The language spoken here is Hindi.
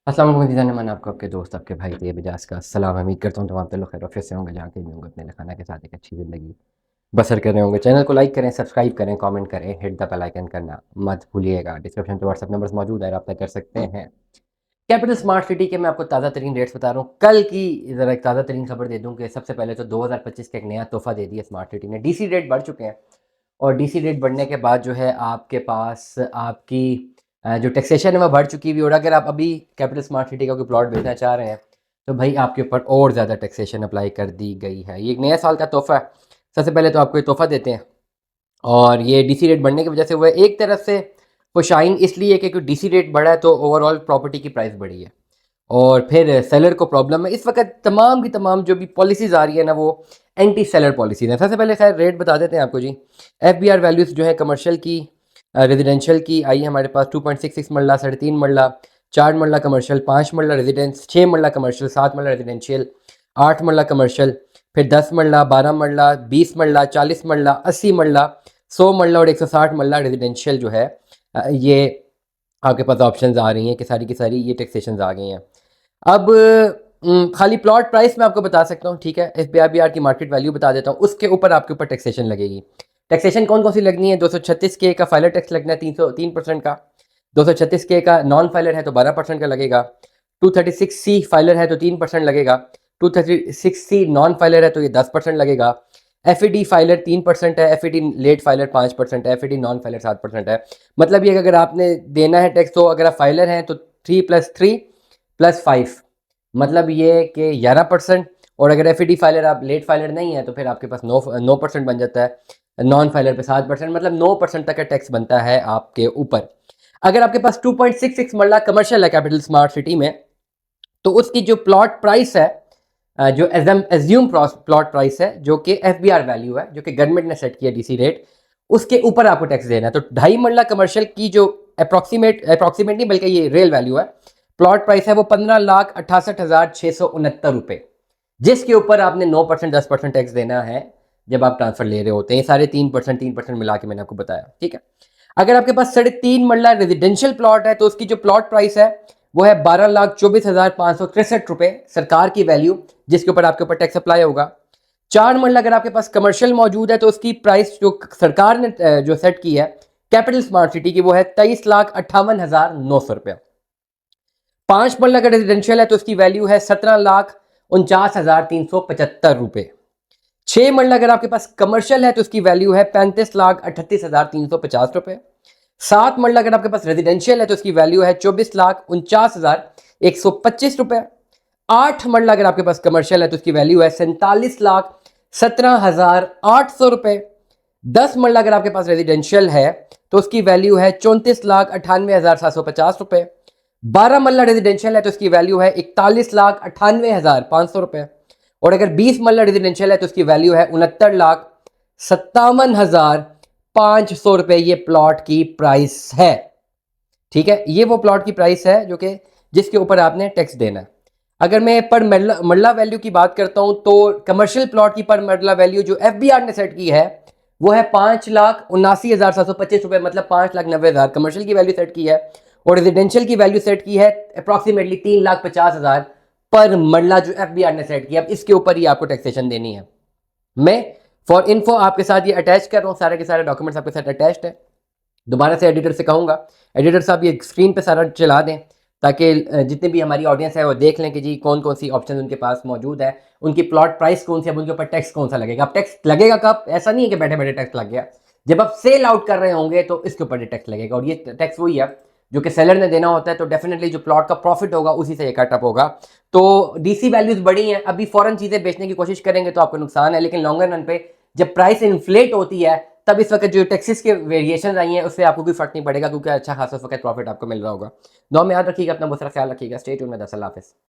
अस्सलाम वालेकुम दीदान मन आपको आपके दोस्त आपके भाई तैयब इजाज़ का सलाम। उम्मीद करता हूँ तमाम लोग खैर ऑफिस से होंगे जहाँ कहीं भी होंगे अपने खाना के साथ एक अच्छी ज़िंदगी बसर कर रहे होंगे। चैनल को लाइक करें, सब्सक्राइब करें, कमेंट करें, हिट द बेल आइकन करना मत भूलिएगा। डिस्क्रिप्शन पे व्हाट्सएप नंबर्स मौजूद है, रब्ता कर सकते हैं। कैपिटल स्मार्ट सिटी के मैं आपको ताज़ा तरीन रेट्स बता रहा हूँ। कल की ज़रा एक ताज़ा तरीन खबर दे दूँ कि सबसे पहले तो 2025 का एक नया तोहफ़ा दे दिया स्मार्ट सिटी ने। डीसी रेट बढ़ चुके हैं और डीसी रेट बढ़ने के बाद जो है आपके पास आपकी जो टैक्सेशन है वो बढ़ चुकी हुई। और अगर आप अभी कैपिटल स्मार्ट सिटी का कोई प्लॉट बेचना चाह रहे हैं तो भाई आपके ऊपर और ज़्यादा टैक्सेशन अप्लाई कर दी गई है। ये एक नया साल का तोहफ़ा है। सबसे पहले तो आपको ये तोहफ़ा देते हैं और ये डीसी रेट बढ़ने की वजह से वो एक तरफ से वो शाइन इसलिए है क्योंकि डीसी रेट बढ़ा है तो ओवरऑल प्रॉपर्टी की प्राइस बढ़ी है और फिर सेलर को प्रॉब्लम है। इस वक्त तमाम की तमाम जो भी पॉलिसीज़ आ रही है ना वो एंटी सेलर पॉलिसीज़ हैं। सबसे पहले खैर रेट बता देते हैं आपको जी। एफबीआर वैल्यूज़ जो है कमर्शियल की रेजिडेंशियल की आई है हमारे पास 2.66 मरला, 3.5 मरला, 4 मरला कमर्शियल, 5 मरला रेजिडेंस, 6 मरला कमर्शियल, 7 मरला रेजिडेंशियल, 8 मरला कमर्शियल, फिर 10 मरला, 12 मरला, 20 मरला, 40 मरला, 80 मरला, 100 मरला और 160 मरला रेजिडेंशियल जो है ये आपके पास ऑप्शंस आ रही हैं कि सारी की सारी ये टैक्सेशंस आ गई हैं। अब खाली प्लॉट प्राइस मैं आपको बता सकता हूँ, ठीक है। एफबीआर की मार्केट वैल्यू बता देता हूँ, उसके ऊपर आपके ऊपर टैक्सेशन लगेगी। टैक्सेशन कौन कौन सी लगनी है? 236 के का फाइलर टैक्स लगना है 3% का। 236 के का नॉन फाइलर है तो 12% का लगेगा। 236 सी फाइलर है तो 3% लगेगा। 236 सी नॉन फाइलर है तो ये 10% लगेगा। एफ फाइलर 3% है, एफ लेट फाइलर 5% है, एफ नॉन फाइलर 7% है। मतलब ये कि अगर आपने देना है टैक्स तो अगर आप फाइलर हैं तो 3+3+5 मतलब ये कि 11%। और अगर एफ फाइलर आप लेट फाइलर नहीं है तो फिर आपके पास 9% बन जाता है। नॉन फाइलर पे 7% मतलब 9% तक का टैक्स बनता है आपके ऊपर। अगर आपके पास 2.66 मरला कमर्शियल है कैपिटल स्मार्ट सिटी में तो उसकी जो प्लॉट प्राइस है जो एज्यूम प्लॉट प्राइस है जो कि एफबीआर वैल्यू है जो कि गवर्नमेंट ने सेट किया डीसी रेट, उसके ऊपर आपको टैक्स देना है। तो 2.5 मरला कमर्शियल की जो अप्रोक्सीमेट नहीं बल्कि ये रियल वैल्यू है, प्लॉट प्राइस है वो 15,68,669 रुपए, जिसके ऊपर आपने 9% 10% टैक्स देना है जब आप ट्रांसफर ले रहे होते हैं। सारे 3% मिला के मैंने आपको बताया, ठीक है। अगर आपके पास 3.5 मरला रेजिडेंशियल प्लॉट है तो उसकी जो प्लॉट प्राइस है वो है 12,24,563 रुपए सरकार की वैल्यू, जिसके ऊपर आपके ऊपर टैक्स अप्लाई होगा। 4 मरला अगर आपके पास कमर्शियल मौजूद है तो उसकी प्राइस जो सरकार ने जो सेट की है कैपिटल स्मार्ट सिटी की वो है 23,58,900 रुपया। 5 मरला अगर रेजिडेंशियल है तो उसकी वैल्यू है 17,49,375 रुपए। 6 मरला अगर आपके पास कमर्शियल है तो उसकी वैल्यू है 35,38,350 रुपए। 7 मरला अगर आपके पास रेजिडेंशियल है तो उसकी वैल्यू है 24,49,125 रुपए। 8 मरला अगर आपके पास कमर्शियल है तो उसकी वैल्यू है 47,17,800 रुपए। 10 मरला अगर आपके पास रेजिडेंशियल है तो उसकी वैल्यू है 34,98,750 रुपए। 12 मरला रेजिडेंशियल है तो उसकी वैल्यू है 41,98,500 रुपए। और अगर 20 मरला रेजिडेंशियल है तो उसकी वैल्यू है 69,57,500 रुपए। ये प्लॉट की प्राइस है, ठीक है। ये वो प्लॉट की प्राइस है जो कि जिसके ऊपर आपने टैक्स देना है। अगर मैं पर मरला वैल्यू की बात करता हूं तो कमर्शियल प्लॉट की पर मरला वैल्यू जो एफबीआर ने सेट की है वो है 5,79,725 रुपए, मतलब 5,90,000 कमर्शियल की वैल्यू सेट की है। और रेजिडेंशियल की वैल्यू सेट की है अप्रॉक्सीमेटली 3,50,000 पर मरला जो एफबीआर ने सेट किया। अब इसके ऊपर ही आपको टैक्सेशन देनी है। मैं फॉर इन्फो आपके साथ ये अटैच कर रहा हूँ, सारे के सारे डॉक्यूमेंट्स आपके साथ अटैच्ड है। दोबारा से एडिटर से कहूँगा एडिटर साहब ये स्क्रीन पे सारा चला दें ताकि जितने भी हमारी ऑडियंस है वो देख लें कि जी कौन कौन सी ऑप्शन उनके पास मौजूद है, उनकी प्लॉट प्राइस कौन सी है, उनके ऊपर टैक्स कौन सा लगेगा। अब टैक्स लगेगा कब? ऐसा नहीं है कि बैठे बैठे टैक्स लग गया। जब आप सेल आउट कर रहे होंगे तो इसके ऊपर टैक्स लगेगा और ये टैक्स वही है जो कि सेलर ने देना होता है। तो डेफिनेटली जो प्लॉट का प्रॉफिट होगा उसी से ये कटअप होगा। तो डीसी वैल्यूज बढ़ी हैं, अभी फॉरन चीजें बेचने की कोशिश करेंगे तो आपको नुकसान है, लेकिन लॉन्गर रन पे जब प्राइस इन्फ्लेट होती है तब इस वक्त जो टैक्सेस के वेरिएशन आई हैं उससे आपको कोई फर्क नहीं पड़ेगा क्योंकि अच्छा खासा वक्त प्रॉफिट आपको मिल रहा होगा। दुआ में याद रखिएगा, अपना बहुत सारा ख्याल रखिएगा। स्टे ट्यून्ड में। अल्लाह हाफिज़।